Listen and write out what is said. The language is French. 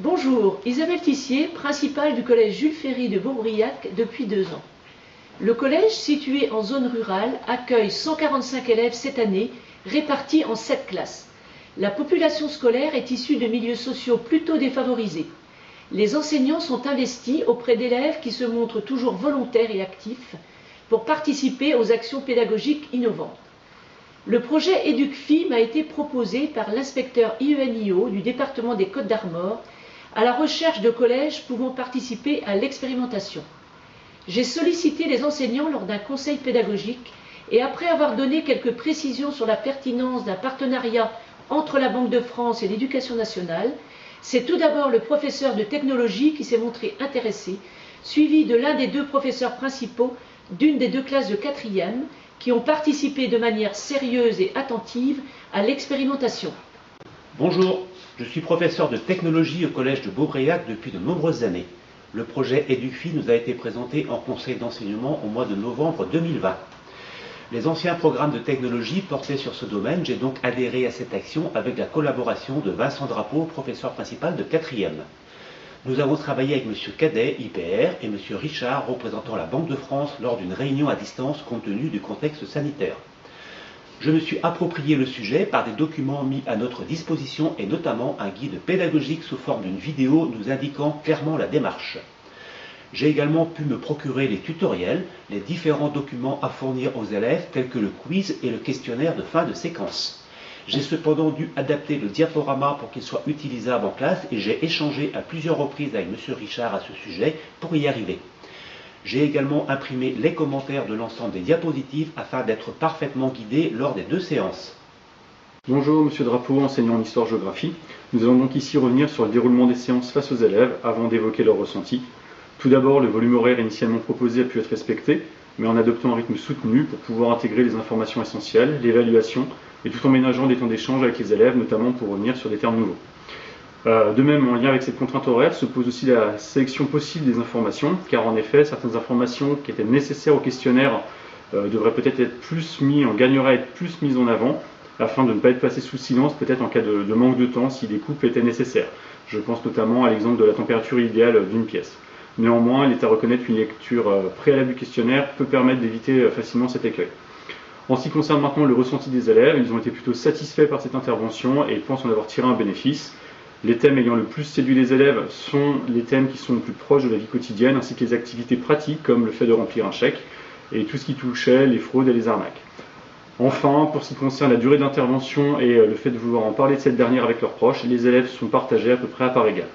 Bonjour, Isabelle Tissier, principale du collège Jules Ferry de Beaubriac depuis 2 ans. Le collège, situé en zone rurale, accueille 145 élèves cette année, répartis en 7 classes. La population scolaire est issue de milieux sociaux plutôt défavorisés. Les enseignants sont investis auprès d'élèves qui se montrent toujours volontaires et actifs pour participer aux actions pédagogiques innovantes. Le projet EducFi m'a été proposé par l'inspecteur IENIO du département des Côtes-d'Armor à la recherche de collèges pouvant participer à l'expérimentation. J'ai sollicité les enseignants lors d'un conseil pédagogique et après avoir donné quelques précisions sur la pertinence d'un partenariat entre la Banque de France et l'Éducation nationale, c'est tout d'abord le professeur de technologie qui s'est montré intéressé, suivi de l'un des 2 professeurs principaux d'une des 2 classes de 4e qui ont participé de manière sérieuse et attentive à l'expérimentation. Bonjour, je suis professeur de technologie au collège de Beaubriac depuis de nombreuses années. Le projet EducFi nous a été présenté en conseil d'enseignement au mois de novembre 2020. Les anciens programmes de technologie portaient sur ce domaine, j'ai donc adhéré à cette action avec la collaboration de Vincent Drapeau, professeur principal de 4e. Nous avons travaillé avec M. Cadet, IPR, et M. Richard, représentant la Banque de France, lors d'une réunion à distance compte tenu du contexte sanitaire. Je me suis approprié le sujet par des documents mis à notre disposition et notamment un guide pédagogique sous forme d'une vidéo nous indiquant clairement la démarche. J'ai également pu me procurer les tutoriels, les différents documents à fournir aux élèves tels que le quiz et le questionnaire de fin de séquence. J'ai cependant dû adapter le diaporama pour qu'il soit utilisable en classe et j'ai échangé à plusieurs reprises avec M. Richard à ce sujet pour y arriver. J'ai également imprimé les commentaires de l'ensemble des diapositives afin d'être parfaitement guidé lors des 2 séances. Bonjour, Monsieur Drapeau, enseignant en histoire-géographie. Nous allons donc ici revenir sur le déroulement des séances face aux élèves avant d'évoquer leurs ressentis. Tout d'abord, le volume horaire initialement proposé a pu être respecté, mais en adoptant un rythme soutenu pour pouvoir intégrer les informations essentielles, l'évaluation, et tout en ménageant des temps d'échange avec les élèves, notamment pour revenir sur des termes nouveaux. De même, en lien avec cette contrainte horaire, se pose aussi la sélection possible des informations, car en effet, certaines informations qui étaient nécessaires au questionnaire devraient peut-être être plus mises, gagneraient à être plus mises en avant, afin de ne pas être passées sous silence, peut-être en cas de manque de temps, si des coupes étaient nécessaires. Je pense notamment à l'exemple de la température idéale d'une pièce. Néanmoins, il est à reconnaître qu'une lecture préalable du questionnaire peut permettre d'éviter facilement cet écueil. En ce qui concerne maintenant le ressenti des élèves, ils ont été plutôt satisfaits par cette intervention et pensent en avoir tiré un bénéfice. Les thèmes ayant le plus séduit les élèves sont les thèmes qui sont le plus proches de la vie quotidienne, ainsi que les activités pratiques comme le fait de remplir un chèque et tout ce qui touchait les fraudes et les arnaques. Enfin, pour ce qui concerne la durée d'intervention et le fait de vouloir en parler de cette dernière avec leurs proches, les élèves sont partagés à peu près à part égale.